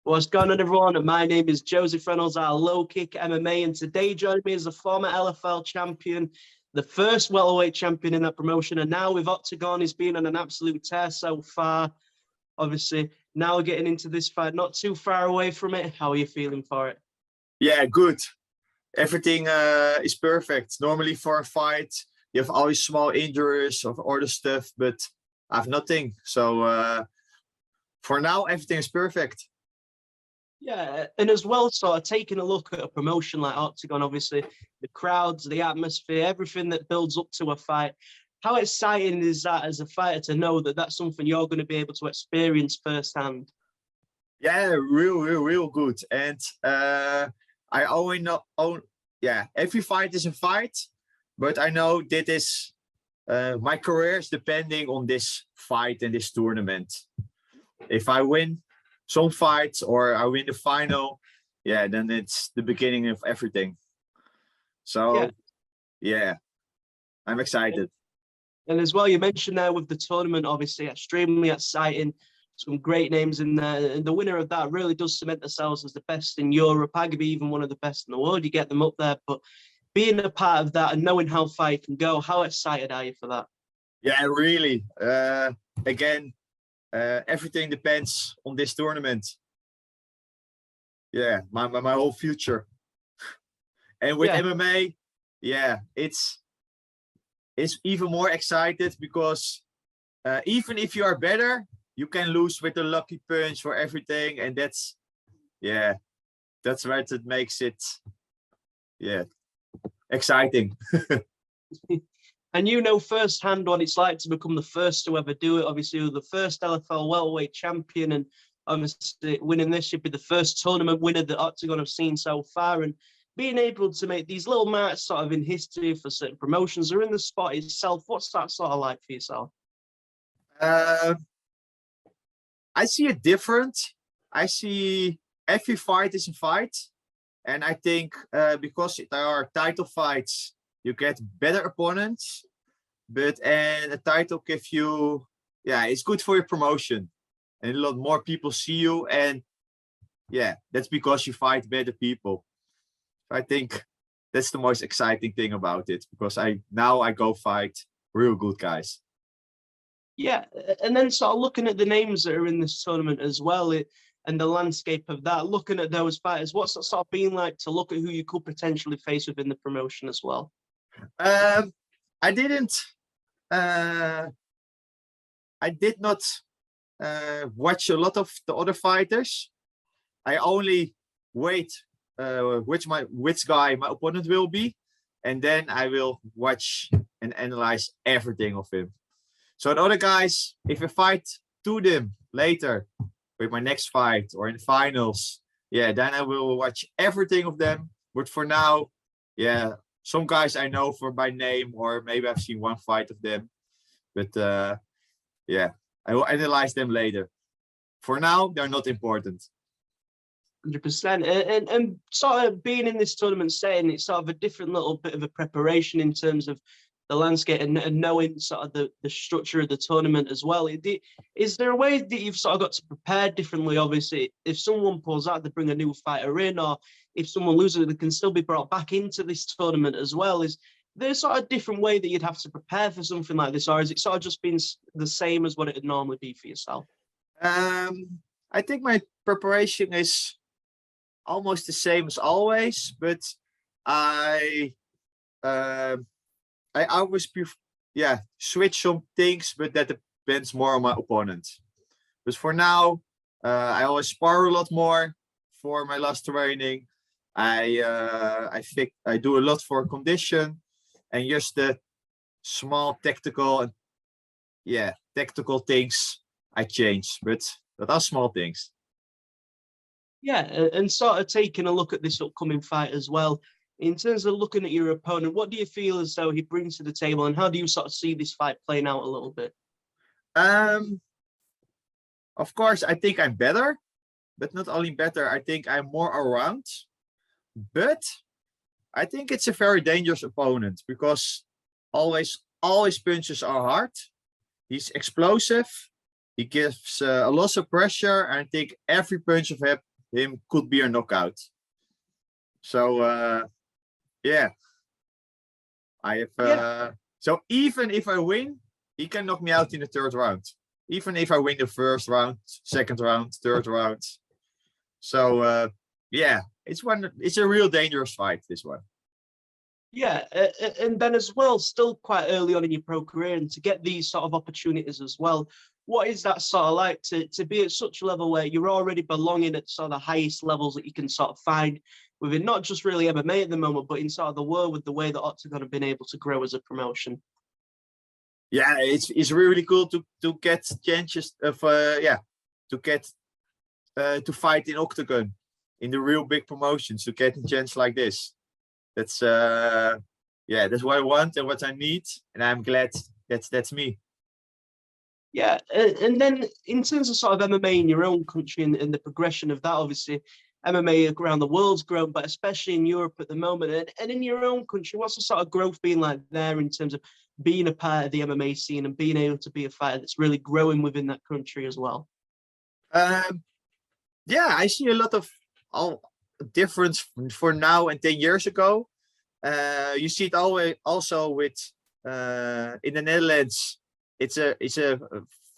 What's going on, everyone? My name is Joe Reynolds of LowKickMMA, and today joining me is a former LFL champion, the first welterweight champion in that promotion, and now with OKTAGON, he's been on an absolute tear so far. Obviously, now we're getting into this fight, not too far away from it. How are you feeling for it? Yeah, good. Everything is perfect. Normally for a fight, you have always small injuries or other stuff, but I have nothing. So for now, everything is perfect. Yeah, and as well, sort of taking a look at a promotion like OKTAGON, obviously, the crowds, the atmosphere, everything that builds up to a fight. How exciting is that as a fighter to know that that's something you're going to be able to experience firsthand? Yeah, real good. And I always know, yeah, every fight is a fight, but I know that is my career is depending on this fight and this tournament. If I win some fights or I win the final, yeah, then it's the beginning of everything. So yeah, I'm excited. And as well, you mentioned there with the tournament, obviously extremely exciting, some great names in there, and the winner of that really does cement themselves as the best in Europe, arguably even one of the best in the world. You get them up there, but being a part of that and knowing how far you can go, how excited are you for that? Yeah, really. Again, everything depends on this tournament. Yeah, my whole future. And with MMA, yeah, it's even more excited because even if you are better, you can lose with a lucky punch for everything, and that's what it makes it exciting. And you know firsthand what it's like to become the first to ever do it. Obviously, you're the first LFL welterweight champion, and obviously winning this should be the first tournament winner that OKTAGON have seen so far. And being able to make these little marks sort of in history for certain promotions or in the spot itself, what's that sort of like for yourself? I see it different. I see every fight is a fight. And I think because there are title fights, you get better opponents. And a title gives you, it's good for your promotion. And a lot more people see you. And that's because you fight better people. I think that's the most exciting thing about it, because now I go fight real good guys. Yeah, and then sort of looking at the names that are in this tournament as well, and the landscape of that, looking at those fighters, what's it sort of been like to look at who you could potentially face within the promotion as well? I did not watch a lot of the other fighters. I only wait which guy my opponent will be, and then I will watch and analyze everything of him. So the other guys, if I fight to them later with my next fight or in finals, then I will watch everything of them. But for now, some guys I know by name, or maybe I've seen one fight of them. But I will analyze them later. For now, they're not important. 100%. And sort of being in this tournament setting, it's sort of a different little bit of a preparation in terms of the landscape and knowing sort of the structure of the tournament as well. Is there a way that you've sort of got to prepare differently? Obviously, if someone pulls out, they bring a new fighter in, or if someone loses, they can still be brought back into this tournament as well. Is there sort of different way that you'd have to prepare for something like this, or is it sort of just been the same as what it would normally be for yourself? I think my preparation is almost the same as always, but I always switch some things, but that depends more on my opponent. But for now, I always spar a lot more for my last training. I think I do a lot for condition, and just the small tactical things I change, but that are small things. Yeah, and sort of taking a look at this upcoming fight as well, in terms of looking at your opponent, what do you feel as though he brings to the table, and how do you sort of see this fight playing out a little bit? Of course, I think I'm better, but not only better, I think I'm more around. But I think it's a very dangerous opponent because all his punches are hard. He's explosive. He gives a lot of pressure, and I think every punch of him him could be a knockout. So yeah, I have. So even if I win, he can knock me out in the 3rd round. Even if I win the 1st round, 2nd round, 3rd round. So yeah, it's a real dangerous fight, this one. Yeah, and then as well, still quite early on in your pro career, and to get these sort of opportunities as well, what is that sort of like to be at such a level where you're already belonging at sort of the highest levels that you can sort of find within not just really MMA at the moment, but in sort of the world with the way that Octagon have been able to grow as a promotion? Yeah, it's really cool to get chances of to get to fight in Octagon, in the real big promotions, to get a chance like this. That's that's what I want and what I need, and I'm glad that's me. Yeah, and then in terms of sort of MMA in your own country and the progression of that, obviously MMA around the world's grown, but especially in Europe at the moment, and in your own country, what's the sort of growth been like there in terms of being a part of the MMA scene and being able to be a fighter that's really growing within that country as well? Yeah, I see a lot of difference for now and 10 years ago. You see it always also with in the Netherlands. It's a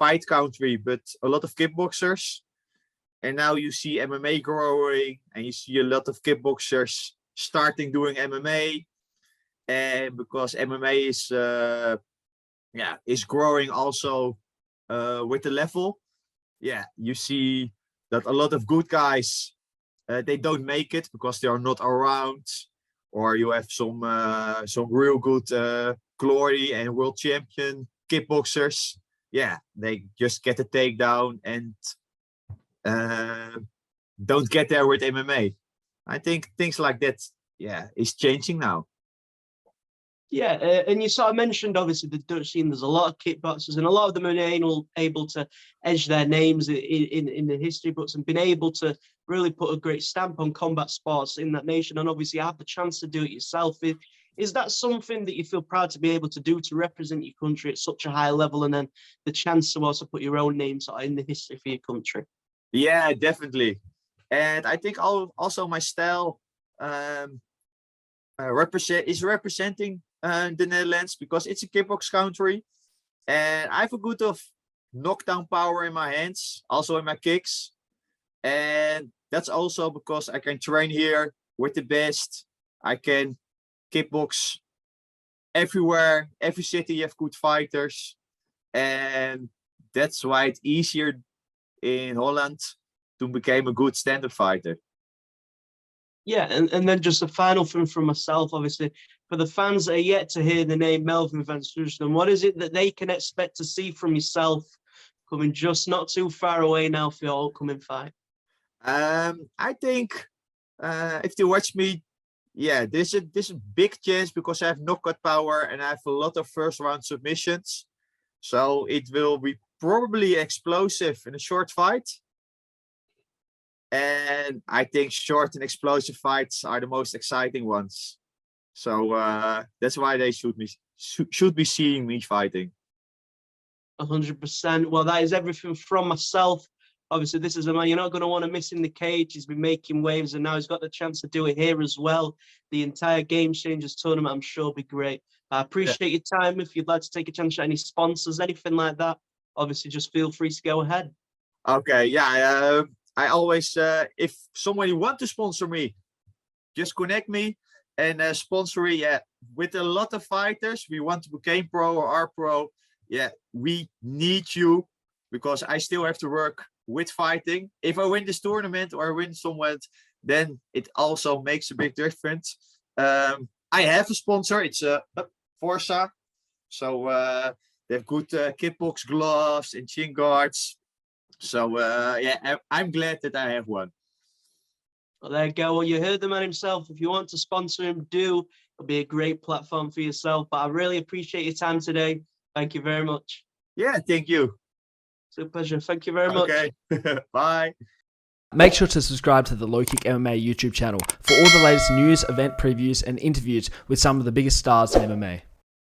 fight country, but a lot of kickboxers. And now you see MMA growing, and you see a lot of kickboxers starting doing MMA. And because MMA is growing also with the level. Yeah, you see that a lot of good guys they don't make it because they are not around, or you have some real good glory and world champion kickboxers. Yeah, they just get a takedown and don't get there with MMA. I think things like that, is changing now. Yeah, and you sort of mentioned obviously the Dutch scene. There's a lot of kickboxers, and a lot of them are able to edge their names in the history books and been able to really put a great stamp on combat sports in that nation. And obviously, have the chance to do it yourself. Is that something that you feel proud to be able to do, to represent your country at such a high level, and then the chance to also put your own name sort of in the history for your country? Yeah, definitely. And I think also my style representing the Netherlands, because it's a kickbox country, and I have a good of knockdown power in my hands, also in my kicks, and that's also because I can train here with the best. I can kickbox everywhere, every city you have good fighters, and that's why it's easier in Holland to become a good stand-up fighter. Yeah, and then just a final thing from myself, obviously, for the fans that are yet to hear the name Melvin van Suijdam, what is it that they can expect to see from yourself coming just not too far away now for your upcoming fight? I think if they watch me, there's a big chance, because I have knockout power and I have a lot of first round submissions. So it will be probably explosive in a short fight. And I think short and explosive fights are the most exciting ones. So that's why they should be seeing me fighting. 100%. Well, that is everything from myself. Obviously, this is a man you're not going to want to miss in the cage. He's been making waves, and now he's got the chance to do it here as well. The entire Game Changers tournament, I'm sure, will be great. I appreciate your time. If you'd like to take a chance at any sponsors, anything like that, obviously, just feel free to go ahead. Okay, I always, if somebody want to sponsor me, just connect me and sponsor me. Yeah, with a lot of fighters, we want to become pro or are pro. Yeah, we need you, because I still have to work with fighting. If I win this tournament or I win somewhere, then it also makes a big difference. I have a sponsor. It's Forza. So they have good kickbox gloves and shin guards. So I'm glad that I have one. Well, there you go. Well, you heard the man himself. If you want to sponsor him, do. It'll be a great platform for yourself. But I really appreciate your time today. Thank you very much. Yeah, thank you. It's a pleasure. Thank you very much. Okay, bye. Make sure to subscribe to the LowKickMMA YouTube channel for all the latest news, event previews, and interviews with some of the biggest stars in MMA.